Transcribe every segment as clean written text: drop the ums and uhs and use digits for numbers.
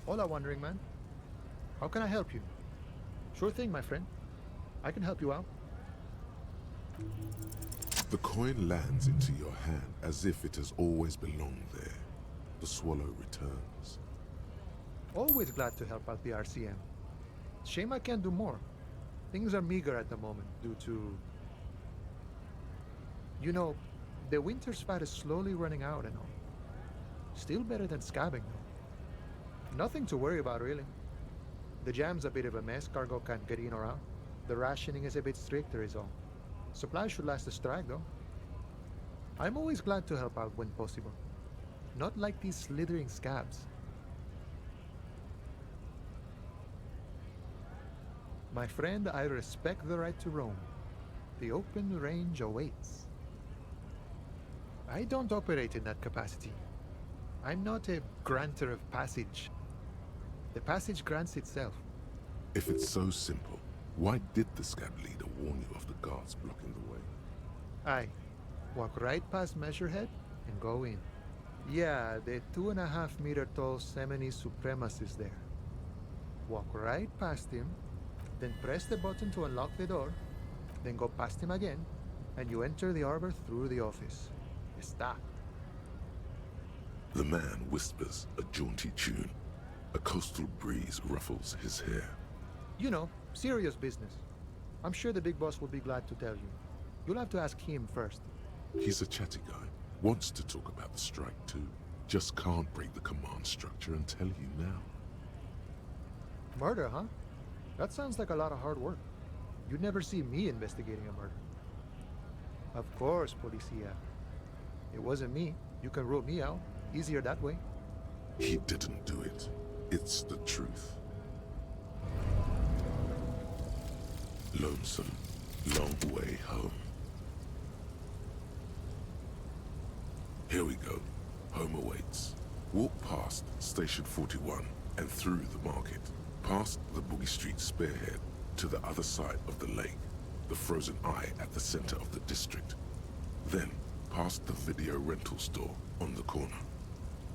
Hola, wandering man. How can I help you? Sure thing, my friend. I can help you out. The coin lands into your hand as if it has always belonged there. The swallow returns. Always glad to help out the RCM. Shame I can't do more. Things are meager at the moment due to... You know, the winter's fat is slowly running out and all. Still better than scabbing, though. Nothing to worry about, really. The jam's a bit of a mess, cargo can't get in or out. The rationing is a bit stricter, is all. Supplies should last a strike, though. I'm always glad to help out when possible. Not like these slithering scabs. My friend, I respect the right to roam. The open range awaits. I don't operate in that capacity. I'm not a granter of passage. The passage grants itself. If it's so simple, why did the scab leader warn you of the guards blocking the way? Aye. Walk right past Measurehead and go in. Yeah, the 2.5-meter tall Semini supremacist there. Walk right past him, then press the button to unlock the door, then go past him again, and you enter the arbor through the office. Está. The man whispers a jaunty tune. A coastal breeze ruffles his hair. You know, serious business. I'm sure the big boss will be glad to tell you. You'll have to ask him first. He's a chatty guy. Wants to talk about the strike too. Just can't break the command structure and tell you now. Murder, huh? That sounds like a lot of hard work. You'd never see me investigating a murder. Of course, Policia. It wasn't me. You can rule me out. Easier that way. He didn't do it. It's the truth. Lonesome, long way home. Here we go. Home awaits. Walk past Station 41 and through the market, past the Boogie Street spearhead to the other side of the lake, the frozen eye at the center of the district. Then past the video rental store on the corner.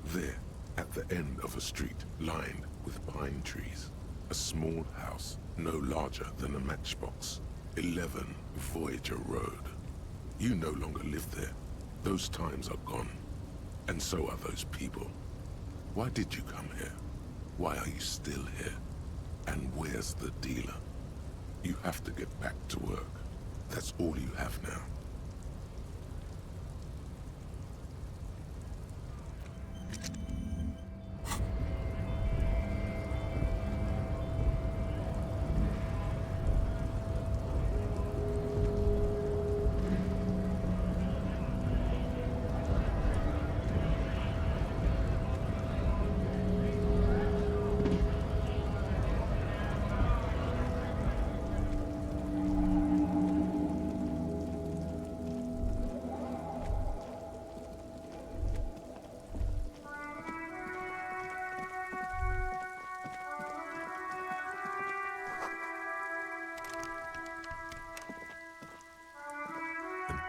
There, at the end of a street lined with pine trees, a small house no larger than a matchbox. 11 Voyager Road. You no longer live there. Those times are gone. And so are those people. Why did you come here? Why are you still here? And where's the dealer? You have to get back to work. That's all you have now.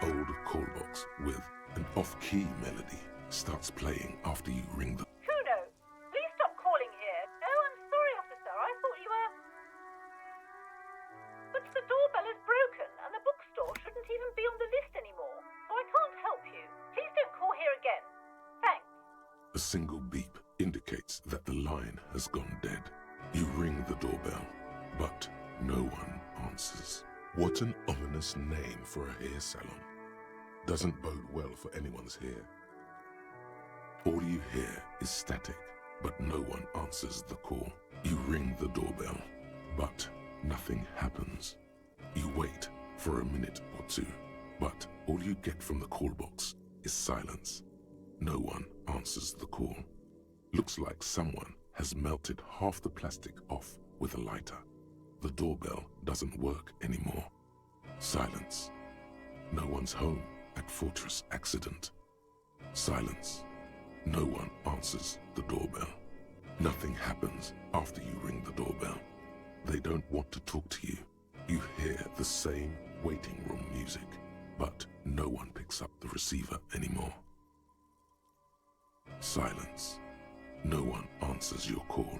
Old call box with an off-key melody starts playing after you ring the... Kuno, please stop calling here. Oh, I'm sorry, officer. I thought you were... But the doorbell is broken and the bookstore shouldn't even be on the list anymore. So I can't help you. Please don't call here again. Thanks. A single beep indicates that the line has gone dead. You ring the doorbell, but no one answers. What an ominous name for a hair salon. Doesn't bode well for anyone's hair. All you hear is static, but no one answers the call. You ring the doorbell, but nothing happens. You wait for a minute or two, but all you get from the call box is silence. No one answers the call. Looks like someone has melted half the plastic off with a lighter. The doorbell doesn't work anymore. Silence. No one's home at Fortress Accident. Silence. No one answers the doorbell. Nothing happens after you ring the doorbell. They don't want to talk to you. You hear the same waiting room music, but no one picks up the receiver anymore. Silence. No one answers your call.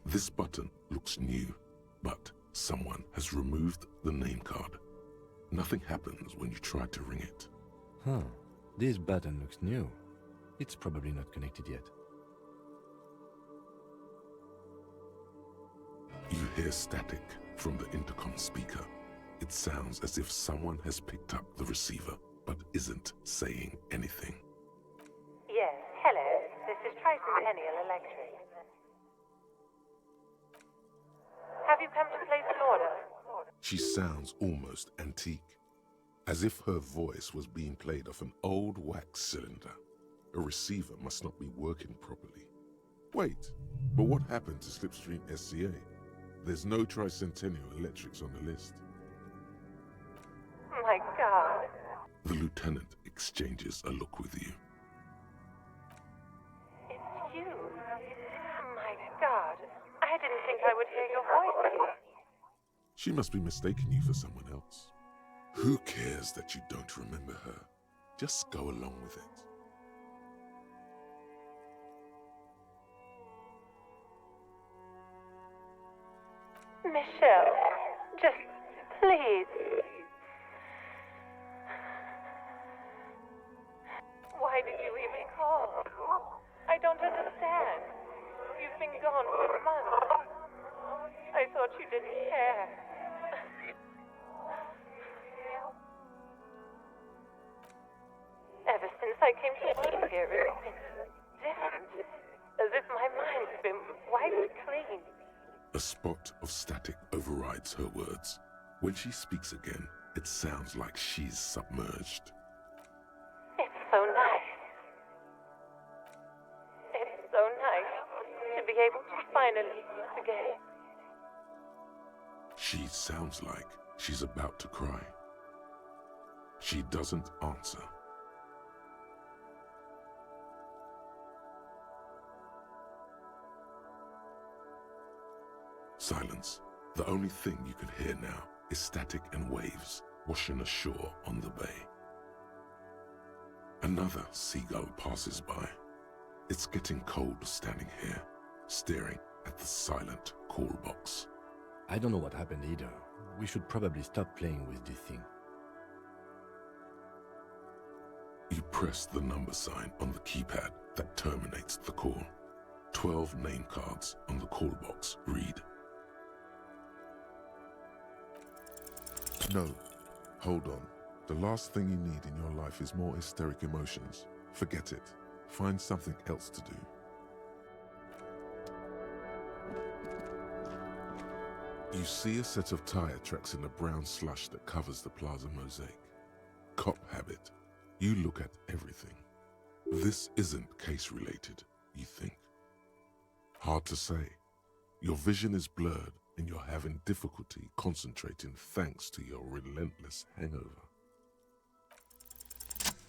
This button looks new, but someone has removed the name card. Nothing happens when you try to ring it. Huh. This button looks new. It's probably not connected yet. You hear static from the intercom speaker. It sounds as if someone has picked up the receiver, but isn't saying anything. Yes, hello. This is Tricentennial Electric. Have you come to place an order? She sounds almost antique, as if her voice was being played off an old wax cylinder. A receiver must not be working properly. Wait, but what happened to Slipstream SCA? There's no Tricentennial Electrics on the list. My God. The lieutenant exchanges a look with you. It's you. My God. I didn't think I would hear your voice here. She must be mistaking you for someone else. Who cares that you don't remember her? Just go along with it. Michelle, just please. Why did you even call? I don't understand. You've been gone for months. I thought you didn't care. Ever since I came to work here, it's been different. As if my mind's been wiped clean. A spot of static overrides her words. When she speaks again, it sounds like she's submerged. It's so nice. It's so nice to be able to finally meet again. She sounds like she's about to cry. She doesn't answer. Silence. The only thing you can hear now is static and waves washing ashore on the bay. Another seagull passes by. It's getting cold standing here, staring at the silent call box. I don't know what happened either. We should probably stop playing with this thing. You press the number sign on the keypad that terminates the call. 12 name cards on the call box read. No, hold on. The last thing you need in your life is more hysteric emotions. Forget it. Find something else to do. You see a set of tire tracks in the brown slush that covers the plaza mosaic. Cop habit. You look at everything. This isn't case-related, you think. Hard to say. Your vision is blurred and you're having difficulty concentrating thanks to your relentless hangover.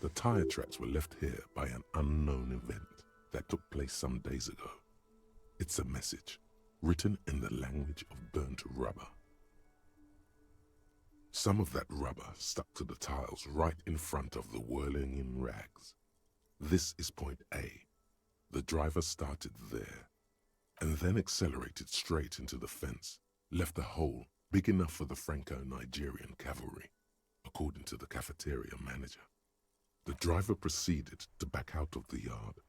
The tire tracks were left here by an unknown event that took place some days ago. It's a message, written in the language of burnt rubber. Some of that rubber stuck to the tiles right in front of the whirling in rags. This is point A. The driver started there, and then accelerated straight into the fence, left a hole big enough for the Franco-Nigerian cavalry, according to the cafeteria manager. The driver proceeded to back out of the yard,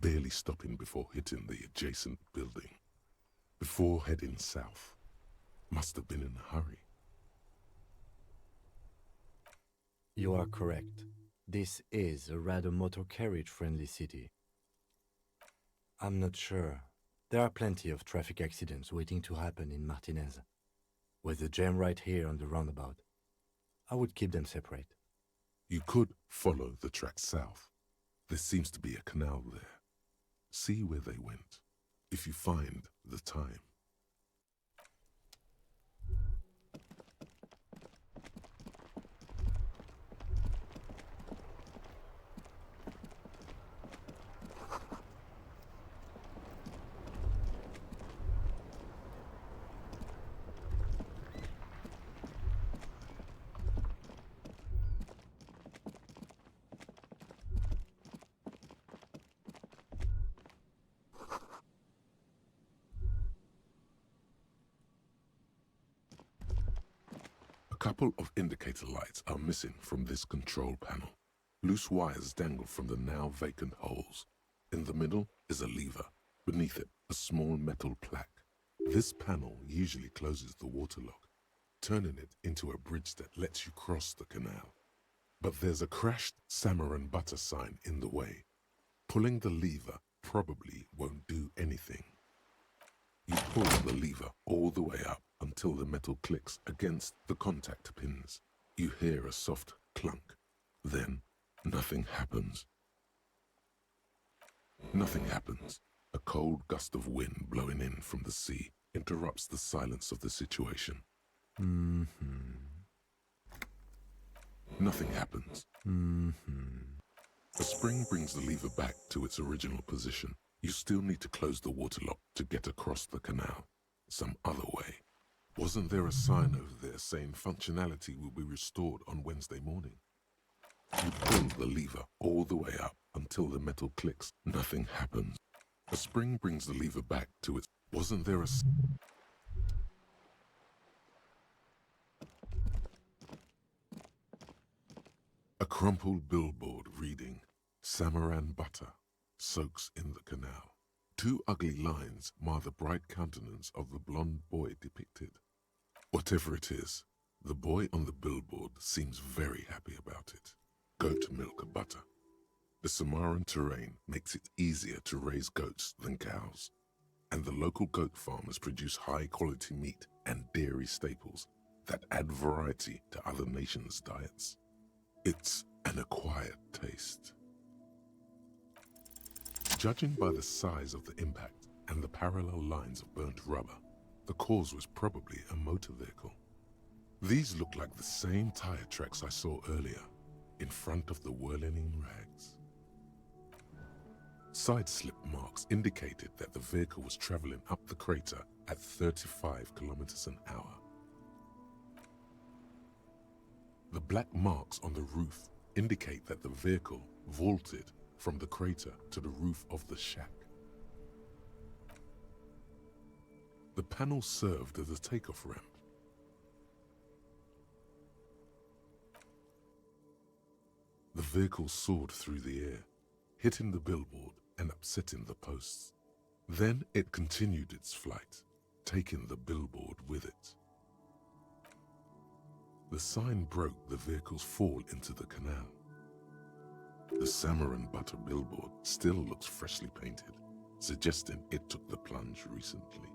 barely stopping before hitting the adjacent building. Before heading south, must have been in a hurry. You are correct. This is a rather motor carriage-friendly city. I'm not sure. There are plenty of traffic accidents waiting to happen in Martinez. With the jam right here on the roundabout, I would keep them separate. You could follow the track south. There seems to be a canal there. See where they went, if you find the time. couple of indicator lights are missing from this control panel. Loose wires dangle from the now vacant holes. In the middle is a lever. Beneath it, a small metal plaque. This panel usually closes the waterlock, turning it into a bridge that lets you cross the canal. But there's a crashed salmon and butter sign in the way. Pulling the lever probably won't do anything. You pull the lever all the way up until the metal clicks against the contact pins. You hear a soft clunk. Then, nothing happens. Nothing happens. A cold gust of wind blowing in from the sea interrupts the silence of the situation. Nothing happens. A spring brings the lever back to its original position. You still need to close the waterlock to get across the canal. Some other way. Wasn't there a sign over there saying functionality will be restored on Wednesday morning? You pull the lever all the way up until the metal clicks. Nothing happens. A spring brings the lever back to its... Wasn't there a... A crumpled billboard reading, Samaran butter soaks in the canal. Two ugly lines mar the bright countenance of the blonde boy depicted. Whatever it is, the boy on the billboard seems very happy about it. Goat milk butter. The Samaran terrain makes it easier to raise goats than cows, and the local goat farmers produce high-quality meat and dairy staples that add variety to other nations' diets. It's an acquired taste. Judging by the size of the impact and the parallel lines of burnt rubber, the cause was probably a motor vehicle. These look like the same tire tracks I saw earlier, in front of the whirling rags. Side slip marks indicated that the vehicle was traveling up the crater at 35 kilometers an hour. The black marks on the roof indicate that the vehicle vaulted from the crater to the roof of the shack. The panel served as a takeoff ramp. The vehicle soared through the air, hitting the billboard and upsetting the posts. Then it continued its flight, taking the billboard with it. The sign broke the vehicle's fall into the canal. The Samaran butter billboard still looks freshly painted, suggesting it took the plunge recently,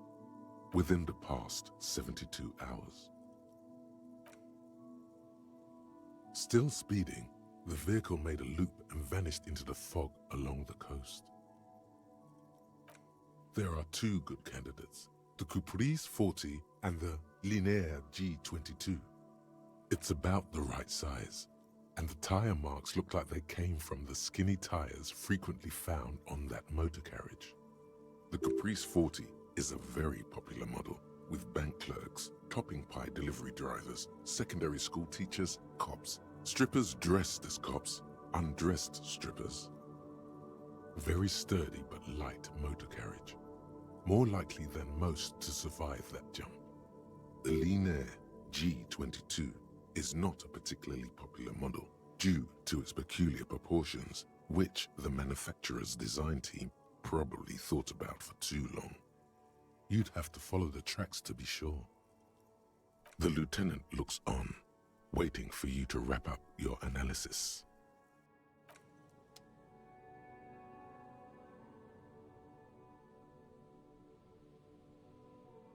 within the past 72 hours. Still speeding, the vehicle made a loop and vanished into the fog along the coast. There are two good candidates, the Caprice 40 and the Linear G22. It's about the right size, and the tire marks look like they came from the skinny tires frequently found on that motor carriage. The Caprice 40 is a very popular model, with bank clerks, topping pie delivery drivers, secondary school teachers, cops, strippers dressed as cops, undressed strippers. Very sturdy but light motor carriage, more likely than most to survive that jump. The Linear G22 is not a particularly popular model due to its peculiar proportions, which the manufacturer's design team probably thought about for too long. You'd have to follow the tracks to be sure. The lieutenant looks on, waiting for you to wrap up your analysis.